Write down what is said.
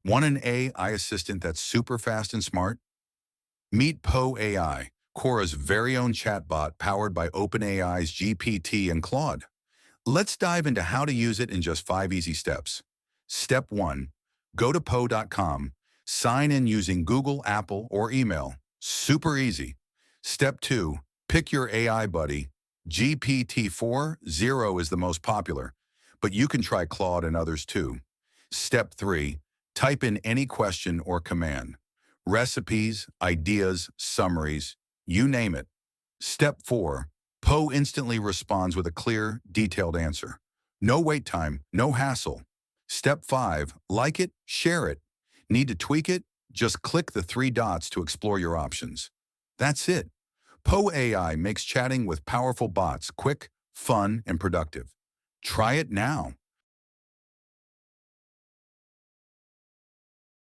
Want an AI assistant that's super fast and smart? Meet Poe AI, Quora's very own chatbot powered by OpenAI's GPT and Claude. Let's dive into how to use it in just 5 easy steps. Step 1. Go to Poe.com. Sign in using Google, Apple, or email. Super easy. Step 2. Pick your AI buddy. GPT-4.0 is the most popular, but you can try Claude and others too. Step 3. Type in any question or command. Recipes, ideas, summaries, you name it. Step 4. Poe instantly responds with a clear, detailed answer. No wait time, no hassle. Step 5. Like it, share it. Need to tweak it? Just click the 3 dots to explore your options. That's it. Poe AI makes chatting with powerful bots quick, fun, and productive. Try it now.